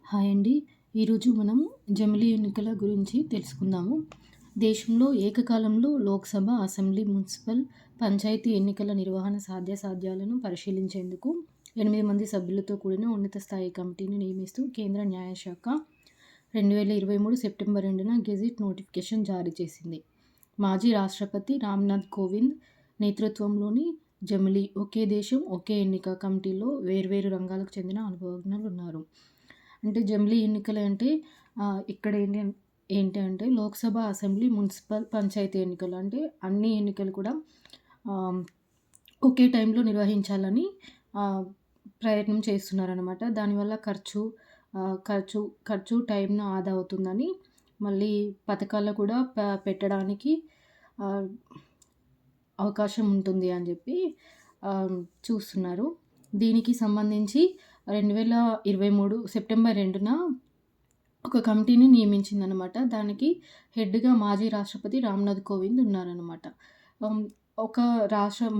Hi అండి. ఈరోజు మనం జమిలీ ఎన్నికల గురించి తెలుసుకుందాము. దేశంలో ఏకకాలంలో లోక్సభ, అసెంబ్లీ, మున్సిపల్, పంచాయతీ ఎన్నికల నిర్వహణ సాధ్యాసాధ్యాలను పరిశీలించేందుకు 8 మంది సభ్యులతో కూడిన ఉన్నత స్థాయి కమిటీని నియమిస్తూ కేంద్ర న్యాయశాఖ 2023 సెప్టెంబర్ 2న గెజిట్ నోటిఫికేషన్ జారీ చేసింది. మాజీ రాష్ట్రపతి రామ్‌నాథ్ కోవింద్ నేతృత్వంలోని జమిలీ ఒకే దేశం ఒకే ఎన్నిక కమిటీలో వేర్వేరు రంగాలకు చెందిన అనుభవజ్ఞులున్నారు. అంటే జమిలీ ఎన్నికలు అంటే ఇక్కడ ఏంటి అంటే లోక్సభ, అసెంబ్లీ, మున్సిపల్, పంచాయతీ ఎన్నికలు అంటే అన్ని ఎన్నికలు కూడా ఒకే టైంలో నిర్వహించాలని ప్రయత్నం చేస్తున్నారనమాట. దానివల్ల ఖర్చు టైంను ఆదా అవుతుందని, మళ్ళీ పథకాలు కూడా పెట్టడానికి అవకాశం ఉంటుంది అని చెప్పి చూస్తున్నారు. దీనికి సంబంధించి 2023 సెప్టెంబర్ 2న ఒక కమిటీని నియమించిందనమాట. దానికి హెడ్‌గా మాజీ రాష్ట్రపతి రామ్‌నాథ్ కోవింద్ ఉన్నారనమాట. ఒక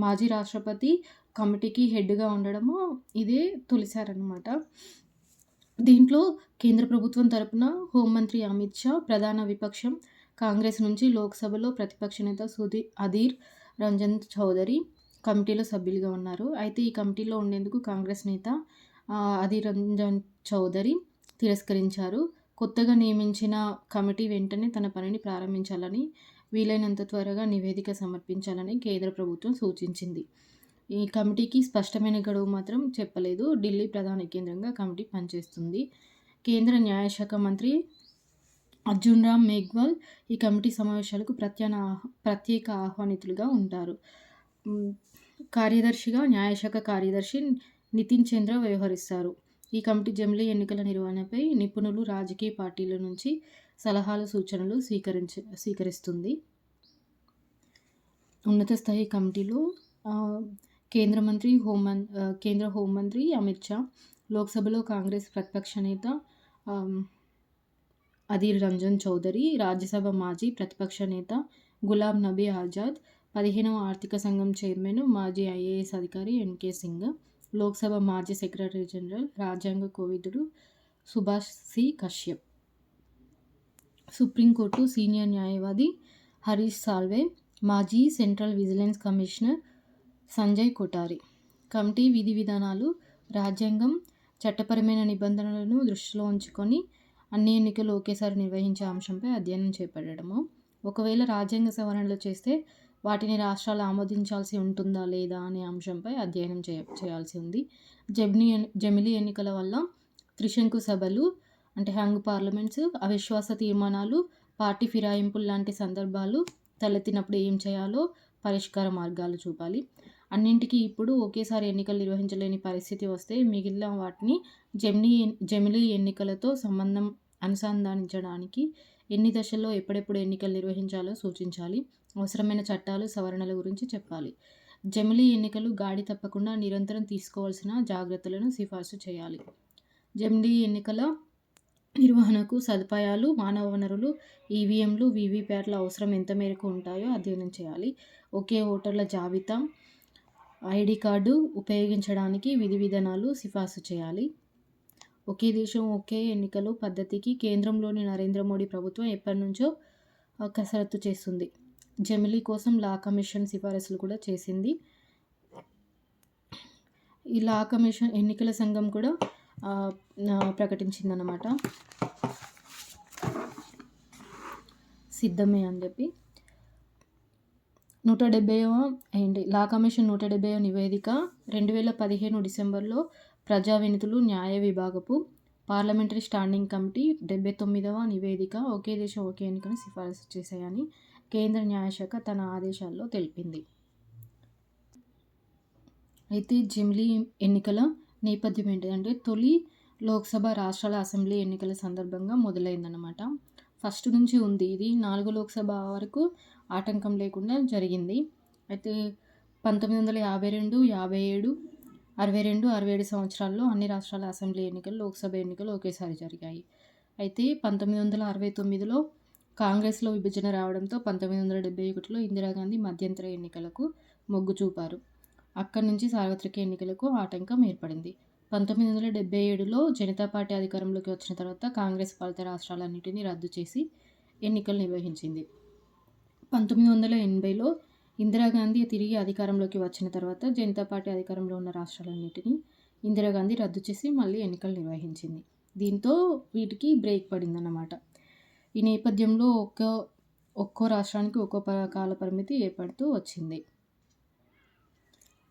మాజీ రాష్ట్రపతి కమిటీకి హెడ్‌గా ఉండడము ఇదే తొలిసారనమాట. దీంట్లో కేంద్ర ప్రభుత్వం తరపున హోంమంత్రి అమిత్ షా, ప్రధాన విపక్షం కాంగ్రెస్ నుంచి లోక్సభలో ప్రతిపక్ష నేత అధీర్ రంజన్ చౌదరి కమిటీలో సభ్యులుగా ఉన్నారు. అయితే ఈ కమిటీలో ఉండేందుకు కాంగ్రెస్ నేత అధీర్ రంజన్ చౌదరి తిరస్కరించారు. కొత్తగా నియమించిన కమిటీ వెంటనే తన పనిని ప్రారంభించాలని, వీలైనంత త్వరగా నివేదిక సమర్పించాలని కేంద్ర ప్రభుత్వం సూచించింది. ఈ కమిటీకి స్పష్టమైన గడువు మాత్రం చెప్పలేదు. ఢిల్లీ ప్రధాన కేంద్రంగా కమిటీ పనిచేస్తుంది. కేంద్ర న్యాయశాఖ మంత్రి అర్జున్ రామ్ మేఘ్వాల్ ఈ కమిటీ సమావేశాలకు ప్రత్యేక ఆహ్వానితులుగా ఉంటారు. కార్యదర్శిగా న్యాయశాఖ కార్యదర్శి నితిన్ చంద్ర వ్యవహరిస్తారు. ఈ కమిటీ జమిలీ ఎన్నికల నిర్వహణపై నిపుణులు, రాజకీయ పార్టీల నుంచి సలహాలు, సూచనలు స్వీకరిస్తుంది. ఉన్నత స్థాయి కమిటీలో కేంద్ర హోంమంత్రి అమిత్ షా, లోక్సభలో కాంగ్రెస్ ప్రతిపక్ష నేత అధీర్ రంజన్ చౌదరి, రాజ్యసభ మాజీ ప్రతిపక్ష నేత గులాం నబీ ఆజాద్, 15వ ఆర్థిక సంఘం చైర్మన్, మాజీ ఐఏఎస్ అధికారి ఎన్‌కే సింగ్, లోక్సభ మాజీ సెక్రటరీ జనరల్, రాజ్యాంగ కోవిదుడు Subhash C Kashyap, supreme court senior న్యాయవాది హరీష్ సాల్వే, మాజీ central vigilance commissioner Sanjay Kothari. Committee విధి విధానాలు రాజ్యాంగం, చట్టపరమైన నిబంధనలను దృష్టిలో ఉంచుకొని అన్ని ఎన్నికలు ఒకేసారి నిర్వహించే అంశంపై అధ్యయనం చేపట్టడము. ఒకవేళ రాజ్యాంగ సవరణలు చేస్తే వాటిని రాష్ట్రాలు ఆమోదించాల్సి ఉంటుందా లేదా అనే అంశంపై అధ్యయనం చేయాల్సి ఉంది. జమిలీ ఎన్నికల వల్ల త్రిశంకు సభలు అంటే హ్యాంగ్ పార్లమెంట్స్, అవిశ్వాస తీర్మానాలు, పార్టీ ఫిరాయింపులు లాంటి సందర్భాలు తలెత్తినప్పుడు ఏం చేయాలో పరిష్కార మార్గాలు చూపాలి. అన్నింటికీ ఇప్పుడు ఒకేసారి ఎన్నికలు నిర్వహించలేని పరిస్థితి వస్తే మిగిలిన వాటిని జమిలీ ఎన్నికలతో అనుసంధానించడానికి ఎన్ని దశల్లో ఎప్పుడెప్పుడు ఎన్నికలు నిర్వహించాలో సూచించాలి. అవసరమైన చట్టాలు, సవరణల గురించి చెప్పాలి. జమిలీ ఎన్నికలు గాడి తప్పకుండా నిరంతరం తీసుకోవాల్సిన జాగ్రత్తలను సిఫార్సు చేయాలి. జమిలీ ఎన్నికల నిర్వహణకు సదుపాయాలు, మానవ వనరులు, ఈవీఎంలు, వీవీప్యాట్ల అవసరం ఎంత మేరకు ఉంటాయో అధ్యయనం చేయాలి. ఒకే ఓటర్ల జాబితా, ఐడి కార్డు ఉపయోగించడానికి విధి విధానాలు సిఫార్సు చేయాలి. ఒకే దేశం ఒకే ఎన్నికలు పద్ధతికి కేంద్రంలోని నరేంద్ర మోడీ ప్రభుత్వం ఎప్పటినుంచో కసరత్తు చేస్తుంది. జమిలీ కోసం లా కమిషన్ సిఫారసులు కూడా చేసింది. ఈ లా కమిషన్ ఎన్నికల సంఘం కూడా ప్రకటించిందన్నమాట, సిద్ధమే అని చెప్పి. 170వ లా కమిషన్ 170వ నివేదిక 2015 డిసెంబర్లో ప్రజా వినతులు న్యాయ విభాగపు పార్లమెంటరీ స్టాండింగ్ కమిటీ 79వ నివేదిక ఒకే దేశం ఒకే ఎన్నికను సిఫారసు చేశాయని కేంద్ర న్యాయశాఖ తన ఆదేశాల్లో తెలిపింది. అయితే జమిలీ ఎన్నికల నేపథ్యం ఏంటంటే తొలి లోక్సభ, రాష్ట్రాల అసెంబ్లీ ఎన్నికల సందర్భంగా మొదలైందన్నమాట. ఫస్ట్ నుంచి ఉంది ఇది. 4 లోక్సభ వరకు ఆటంకం లేకుండా జరిగింది. అయితే 1952, 57, 62, 67 సంవత్సరాల్లో అన్ని రాష్ట్రాల అసెంబ్లీ ఎన్నికలు, లోక్సభ ఎన్నికలు ఒకేసారి జరిగాయి. అయితే 1969లో కాంగ్రెస్లో విభజన రావడంతో 1971లో ఇందిరాగాంధీ మధ్యంతర ఎన్నికలకు మొగ్గు చూపారు. అక్కడి నుంచి సార్వత్రిక ఎన్నికలకు ఆటంకం ఏర్పడింది. 1977లో జనతా పార్టీ అధికారంలోకి వచ్చిన తర్వాత కాంగ్రెస్ పాలిత రాష్ట్రాలన్నిటినీ రద్దు చేసి ఎన్నికలు నిర్వహించింది. 1980లో ఇందిరాగాంధీ తిరిగి అధికారంలోకి వచ్చిన తర్వాత జనతా పార్టీ అధికారంలో ఉన్న రాష్ట్రాలన్నిటినీ ఇందిరాగాంధీ రద్దు చేసి మళ్ళీ ఎన్నికలు నిర్వహించింది. దీంతో వీటికి బ్రేక్ పడిందన్నమాట. ఈ నేపథ్యంలో ఒక్కో రాష్ట్రానికి ఒక్కో కాల పరిమితి ఏర్పడుతూ వచ్చింది.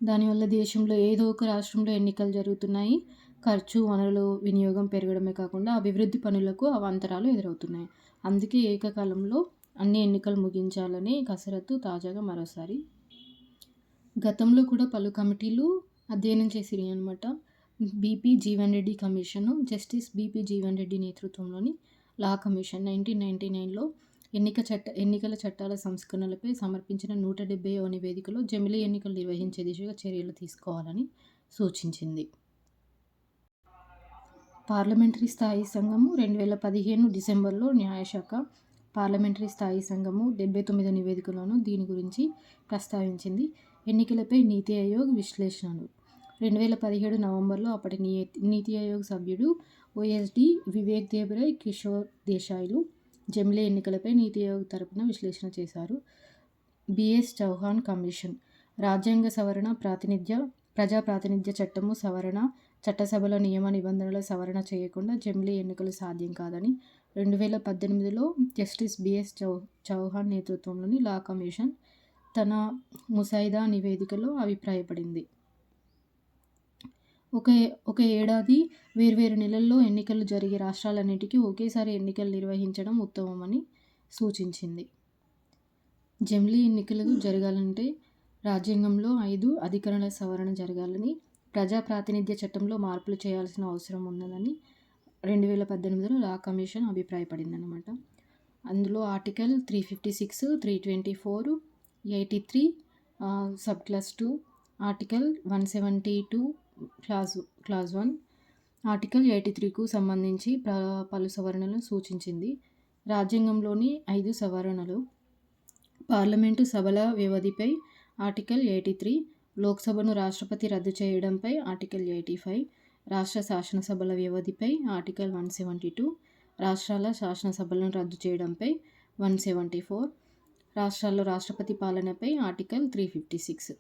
దానివల్ల దేశంలో ఏదో ఒక రాష్ట్రంలో ఎన్నికలు జరుగుతున్నాయి. ఖర్చు, వనరులు వినియోగం పెరగడమే కాకుండా అభివృద్ధి పనులకు అవాంతరాలు ఎదురవుతున్నాయి. అందుకే ఏకకాలంలో అన్ని ఎన్నికలు ముగించాలనే కసరత్తు తాజాగా మరోసారి. గతంలో కూడా పలు కమిటీలు అధ్యయనం చేసినాయి అన్నమాట. BP Jeevan Reddy commission, justice BP Jeevan Reddy నేతృత్వంలోని లా కమిషన్ 1999లో ఎన్నికల చట్టాల సంస్కరణలపై సమర్పించిన 170వ నివేదికలో జమిలీ ఎన్నికలు నిర్వహించే దిశగా చర్యలు తీసుకోవాలని సూచించింది. పార్లమెంటరీ స్థాయి సంఘము 2015 డిసెంబర్లో న్యాయశాఖ పార్లమెంటరీ స్థాయి సంఘము 79 నివేదికలోనూ దీని గురించి ప్రస్తావించింది. ఎన్నికలపై నీతి ఆయోగ్ విశ్లేషణలు 2017 నవంబర్లో అప్పటి నీతి ఆయోగ్ సభ్యుడు ఓఎస్డీ వివేక్ దేబ్రాయ్, కిషోర్ దేశాయ్లు జమిలీ ఎన్నికలపై నీతి ఆయోగ్ తరపున విశ్లేషణ చేశారు. బిఎస్ చౌహాన్ కమిషన్ రాజ్యాంగ సవరణ, ప్రజా ప్రాతినిధ్య చట్టము సవరణ, చట్టసభల నియమ నిబంధనల సవరణ చేయకుండా జమిలీ ఎన్నికలు సాధ్యం కాదని 2018లో జస్టిస్ బిఎస్ చౌహాన్ నేతృత్వంలోని లా కమిషన్ తన ముసాయిదా నివేదికలో అభిప్రాయపడింది. ఒక ఏడాది వేర్వేరు నెలల్లో ఎన్నికలు జరిగే రాష్ట్రాలన్నిటికీ ఒకేసారి ఎన్నికలు నిర్వహించడం ఉత్తమమని సూచించింది. జమిలీ ఎన్నికలు జరగాలంటే రాజ్యాంగంలో 5 అధికరణల సవరణ జరగాలని, ప్రజా ప్రాతినిధ్య చట్టంలో మార్పులు చేయాల్సిన అవసరం ఉన్నదని 2018లో లా కమిషన్ అభిప్రాయపడిందన్నమాట. అందులో article 356, 324, 83 sub clause 2, article 172 clause 1, article 83కు సంబంధించి పలు సవరణలను సూచించింది. రాజ్యాంగంలోని 5 సవరణలు: పార్లమెంటు సభల వ్యవధిపై ఆర్టికల్ 83, లోక్సభను రాష్ట్రపతి రద్దు చేయడంపై ఆర్టికల్ 85, రాష్ట్ర శాసనసభల వ్యవధిపై ఆర్టికల్ 172, రాష్ట్రాల శాసనసభలను రద్దు చేయడంపై 174, రాష్ట్రాల్లో రాష్ట్రపతి పాలనపై ఆర్టికల్ 356.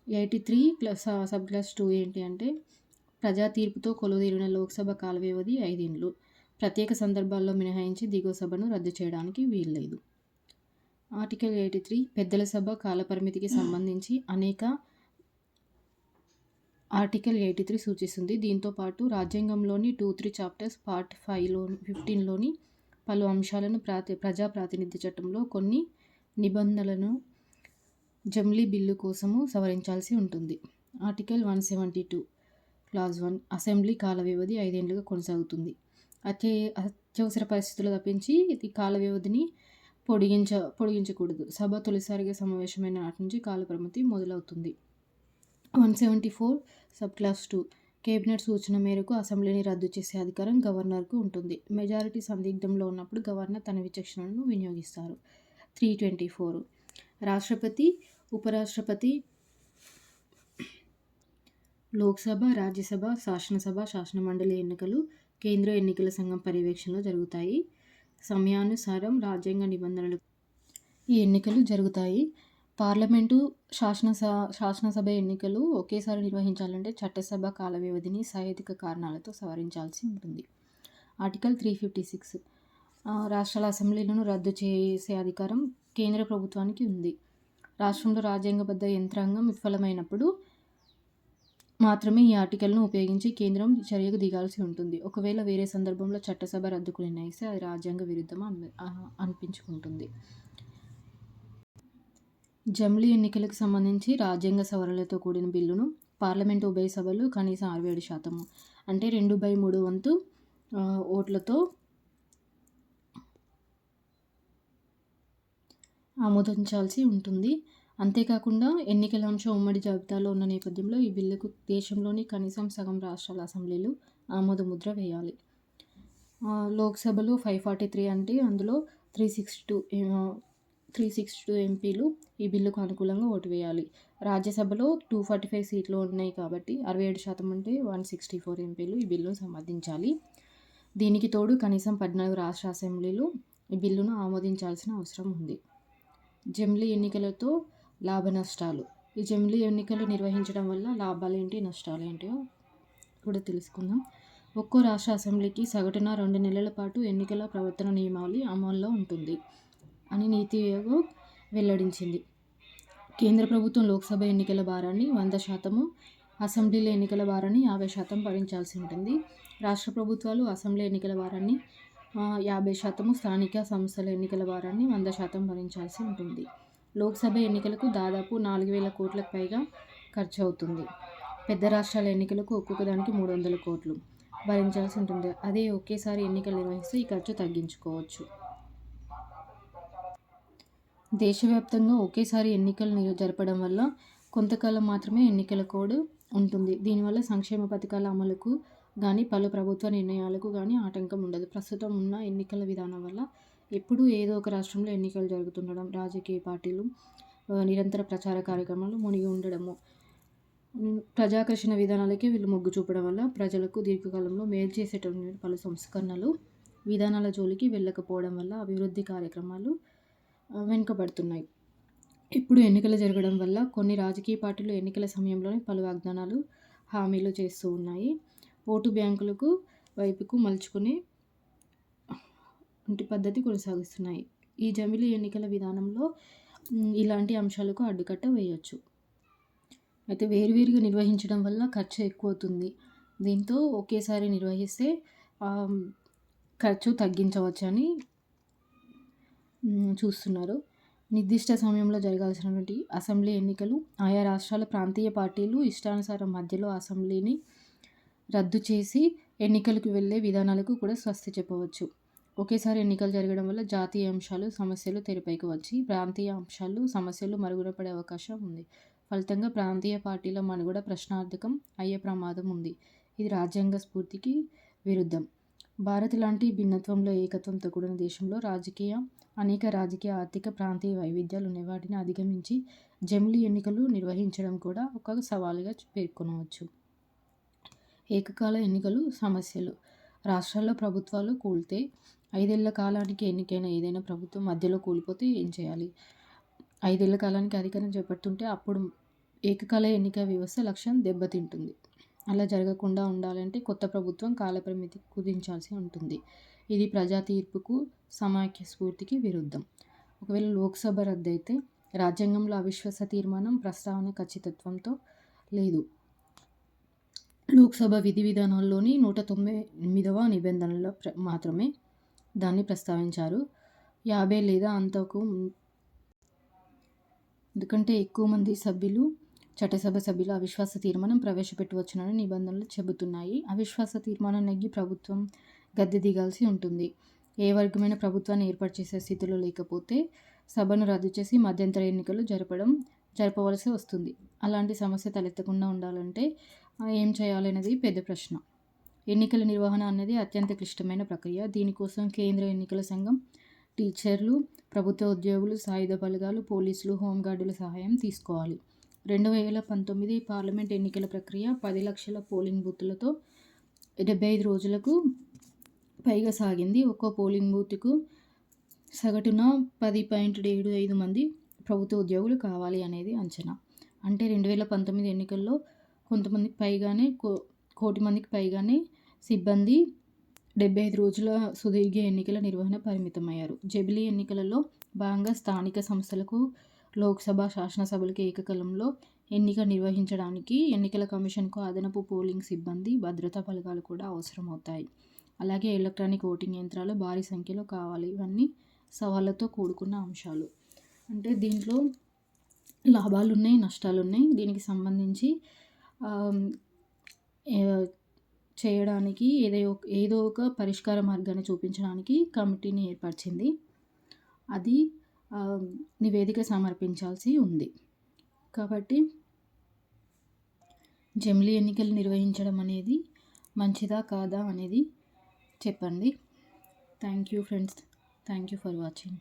83 సబ్ క్లాస్ 2 ఏంటి అంటే, ప్రజా తీర్పుతో కొలువుదీరిన లోక్సభ కాల వ్యవధి 5 ఏళ్ళు, ప్రత్యేక సందర్భాల్లో మినహాయించి దిగువ సభను రద్దు చేయడానికి వీల్లేదు. ఆర్టికల్ 83 పెద్దల సభ కాలపరిమితికి సంబంధించి ఆర్టికల్ 83 సూచిస్తుంది. దీంతో పాటు రాజ్యాంగంలోని 2, 3 చాప్టర్స్ పార్ట్ 15లోని పలు అంశాలను ప్రజా ప్రాతినిధ్య చట్టంలో కొన్ని నిబంధనలను జమిలీ బిల్లు కోసము సవరించాల్సి ఉంటుంది. ఆర్టికల్ 172 క్లాజ్ 1 అసెంబ్లీ కాల వ్యవధి 5 ఏళ్లుగా కొనసాగుతుంది. అత్యవసర పరిస్థితులు తప్పించి ఇది కాల వ్యవధిని పొడిగించకూడదు. సభ తొలిసారిగా సమావేశమైన నాటి నుంచి కాలపరిమితి మొదలవుతుంది. 174 సబ్ క్లాస్ 2 కేబినెట్ సూచన మేరకు అసెంబ్లీని రద్దు చేసే అధికారం గవర్నర్కు ఉంటుంది. మెజారిటీ సందిగ్ధంలో ఉన్నప్పుడు గవర్నర్ తన విచక్షణను వినియోగిస్తారు. 324 రాష్ట్రపతి, ఉపరాష్ట్రపతి, లోక్సభ, రాజ్యసభ, శాసనసభ, శాసనమండలి ఎన్నికలు కేంద్ర ఎన్నికల సంఘం పర్యవేక్షణలో జరుగుతాయి. సమయానుసారం రాజ్యాంగ నిబంధనలు ఈ ఎన్నికలు జరుగుతాయి. పార్లమెంటు, శాసనసభ ఎన్నికలు ఒకేసారి నిర్వహించాలంటే చట్టసభ కాల వ్యవధిని సహేతుక కారణాలతో సవరించాల్సి ఉంటుంది. ఆర్టికల్ 356 రాష్ట్రాల అసెంబ్లీలను రద్దు చేసే అధికారం కేంద్ర ప్రభుత్వానికి ఉంది. రాష్ట్రంలో రాజ్యాంగబద్ధ యంత్రాంగం విఫలమైనప్పుడు మాత్రమే ఈ ఆర్టికల్ను ఉపయోగించి కేంద్రం చర్యకు దిగాల్సి ఉంటుంది. ఒకవేళ వేరే సందర్భంలో చట్టసభ రద్దుకు నిర్ణయిస్తే అది రాజ్యాంగ విరుద్ధం అనిపించుకుంటుంది. జమిలీ ఎన్నికలకు సంబంధించి రాజ్యాంగ సవరణలతో కూడిన బిల్లును పార్లమెంటు ఉభయ సభలు కనీసం 67% అంటే 2/3 వంతు ఓట్లతో ఆమోదించాల్సి ఉంటుంది. అంతేకాకుండా ఎన్నికల అంశం ఉమ్మడి జాబితాలో ఉన్న నేపథ్యంలో ఈ బిల్లుకు దేశంలోని కనీసం సగం రాష్ట్రాల అసెంబ్లీలు ఆమోద ముద్ర వేయాలి. లోక్సభలో 543 అంటే అందులో 362 ఎంపీలు ఈ బిల్లుకు అనుకూలంగా ఓటు వేయాలి. రాజ్యసభలో 245 సీట్లు ఉన్నాయి కాబట్టి 67% అంటే 164 ఎంపీలు ఈ బిల్లును సమర్థించాలి. దీనికి తోడు కనీసం 14 రాష్ట్ర అసెంబ్లీలు ఈ బిల్లును ఆమోదించాల్సిన అవసరం ఉంది. జమిలీ ఎన్నికలతో లాభ నష్టాలు. ఈ జమిలీ ఎన్నికలు నిర్వహించడం వల్ల లాభాలేంటి, నష్టాలేంటో కూడా తెలుసుకుందాం. ఒక్కో రాష్ట్ర అసెంబ్లీకి సగటున 2 నెలల పాటు ఎన్నికల ప్రవర్తన నియమావళి అమల్లో ఉంటుంది అని నీతి ఆయోగ్ వెల్లడించింది. కేంద్ర ప్రభుత్వం లోక్సభ ఎన్నికల భారాన్ని 100%, అసెంబ్లీల ఎన్నికల భారాన్ని 50% భరించాల్సి ఉంటుంది. రాష్ట్ర ప్రభుత్వాలు అసెంబ్లీ ఎన్నికల భారాన్ని 50%, స్థానిక సంస్థల ఎన్నికల భారాన్ని 100% భరించాల్సి ఉంటుంది. లోక్సభ ఎన్నికలకు దాదాపు 4,000 కోట్లకు పైగా ఖర్చు అవుతుంది. పెద్ద రాష్ట్రాల ఎన్నికలకు ఒక్కొక్క దానికి 300 కోట్లు భరించాల్సి ఉంటుంది. అదే ఒకేసారి ఎన్నికలు నిర్వహిస్తే ఈ ఖర్చు తగ్గించుకోవచ్చు. దేశవ్యాప్తంగా ఒకేసారి ఎన్నికలు జరపడం వల్ల కొంతకాలం మాత్రమే ఎన్నికల కోడ్ ఉంటుంది. దీనివల్ల సంక్షేమ పథకాల అమలుకు కానీ పలు ప్రభుత్వ నిర్ణయాలకు కానీ ఆటంకం ఉండదు. ప్రస్తుతం ఉన్న ఎన్నికల విధానం వల్ల ఎప్పుడూ ఏదో ఒక రాష్ట్రంలో ఎన్నికలు జరుగుతుండడం, రాజకీయ పార్టీలు నిరంతర ప్రచార కార్యక్రమాలు మునిగి ఉండడము, ప్రజాకర్షణ విధానాలకే వీళ్ళు మొగ్గు చూపడం వల్ల ప్రజలకు దీర్ఘకాలంలో మేలు చేసేటటువంటి పలు సంస్కరణలు విధానాల జోలికి వెళ్ళకపోవడం వల్ల అభివృద్ధి కార్యక్రమాలు వెనుకబడుతున్నాయి. ఇప్పుడు ఎన్నికలు జరగడం వల్ల కొన్ని రాజకీయ పార్టీలు ఎన్నికల సమయంలోనే పలు వాగ్దానాలు, హామీలు చేస్తూ ఉన్నాయి. ఓటు బ్యాంకులకు వైపుకు మలుచుకునే పద్ధతి కొనసాగిస్తున్నాయి. ఈ జమిలీ ఎన్నికల విధానంలో ఇలాంటి అంశాలకు అడ్డుకట్ట వేయొచ్చు. అయితే వేరువేరుగా నిర్వహించడం వల్ల ఖర్చు ఎక్కువ అవుతుంది. దీంతో ఒకేసారి నిర్వహిస్తే ఖర్చు తగ్గించవచ్చని చూస్తున్నారు. నిర్దిష్ట సమయంలో జరగాల్సినటువంటి అసెంబ్లీ ఎన్నికలు ఆయా రాష్ట్రాల ప్రాంతీయ పార్టీలు ఇష్టానుసారం మధ్యలో అసెంబ్లీని రద్దు చేసి ఎన్నికలకు వెళ్ళే విధానాలకు కూడా స్వస్తి చెప్పవచ్చు. ఒకేసారి ఎన్నికలు జరగడం వల్ల జాతీయ అంశాలు, సమస్యలు తెరపైకి వచ్చి ప్రాంతీయ అంశాలు, సమస్యలు మరుగున పడే అవకాశం ఉంది. ఫలితంగా ప్రాంతీయ పార్టీల మనుగడ ప్రశ్నార్థకం అయ్యే ప్రమాదం ఉంది. ఇది రాజ్యాంగ స్ఫూర్తికి విరుద్ధం. భారత్ లాంటి భిన్నత్వంలో ఏకత్వంతో కూడిన దేశంలో అనేక రాజకీయ, ఆర్థిక, ప్రాంతీయ వైవిధ్యాలు ఉన్నాయి. వాటిని అధిగమించి జమిలీ ఎన్నికలు నిర్వహించడం కూడా ఒక సవాలుగా పేర్కొనవచ్చు. ఏకకాల ఎన్నికలు సమస్యలు. రాష్ట్రాల్లో ప్రభుత్వాలు కూలితే 5 ఏళ్ల కాలానికి ఎన్నికైన ఏదైనా ప్రభుత్వం మధ్యలో కూలిపోతే ఏం చేయాలి? 5 ఏళ్ల కాలానికి అధికారం చేపడుతుంటే అప్పుడు ఏకకాల ఎన్నిక వ్యవస్థ లక్ష్యం దెబ్బతింటుంది. అలా జరగకుండా ఉండాలంటే కొత్త ప్రభుత్వం కాలపరిమితి కుదించాల్సి ఉంటుంది. ఇది ప్రజా తీర్పుకు, సమాఖ్య స్ఫూర్తికి విరుద్ధం. ఒకవేళ లోక్సభ రద్దయితే రాజ్యాంగంలో అవిశ్వాస తీర్మానం ప్రస్తావన ఖచ్చితత్వంతో లేదు. లోక్సభ విధి విధానాల్లోని 198వ నిబంధనలో మాత్రమే దాన్ని ప్రస్తావించారు. 50 లేదా అంతకు ఎందుకంటే ఎక్కువ మంది సభ్యులు చట్టసభ సభ్యులు అవిశ్వాస తీర్మానం ప్రవేశపెట్టవచ్చునని నిబంధనలు చెబుతున్నాయి. అవిశ్వాస తీర్మానం నెగ్గి ప్రభుత్వం గద్దె దిగాల్సి ఉంటుంది. ఏ వర్గమైన ప్రభుత్వాన్ని ఏర్పాటు చేసే స్థితిలో లేకపోతే సభను రద్దు చేసి మధ్యంతర ఎన్నికలు జరపవలసి వస్తుంది. అలాంటి సమస్య తలెత్తకుండా ఉండాలంటే ఏం చేయాలనేది పెద్ద ప్రశ్న. ఎన్నికల నిర్వహణ అనేది అత్యంత క్లిష్టమైన ప్రక్రియ. దీనికోసం కేంద్ర ఎన్నికల సంఘం, టీచర్లు, ప్రభుత్వ ఉద్యోగులు, సాయుధ బలగాలు, పోలీసులు, హోంగార్డుల సహాయం తీసుకోవాలి. 2019 పార్లమెంట్ ఎన్నికల ప్రక్రియ 10 లక్షల పోలింగ్ బూత్లతో 75 రోజులకు పైగా సాగింది. ఒక్కో పోలింగ్ బూత్కు సగటున 10.75 మంది ప్రభుత్వ ఉద్యోగులు కావాలి అనేది అంచనా. అంటే 2019 ఎన్నికల్లో కోటి మందికి పైగానే సిబ్బంది 75 రోజుల సుదీర్ఘ ఎన్నికల నిర్వహణ పరిమితమయ్యారు. జమిలీ ఎన్నికలలో భాగంగా స్థానిక సంస్థలకు, లోక్సభ, శాసనసభలకు ఏకకాలంలో ఎన్నిక నిర్వహించడానికి ఎన్నికల కమిషన్కు అదనపు పోలింగ్ సిబ్బంది, భద్రతా బలగాలు కూడా అవసరమవుతాయి. అలాగే ఎలక్ట్రానిక్ ఓటింగ్ యంత్రాలు భారీ సంఖ్యలో కావాలి. ఇవన్నీ సవాళ్లతో కూడుకున్న అంశాలు. అంటే దీంట్లో లాభాలు ఉన్నాయి, నష్టాలు ఉన్నాయి. దీనికి సంబంధించి చేయడానికి ఏదో ఒక పరిష్కార మార్గాన్ని చూపించడానికి కమిటీని ఏర్పరిచింది. అది నివేదిక సమర్పించాల్సి ఉంది. కాబట్టి జమిలీ ఎన్నికలు నిర్వహించడం అనేది మంచిదా కాదా అనేది చెప్పండి. Thank you friends. Thank you for watching.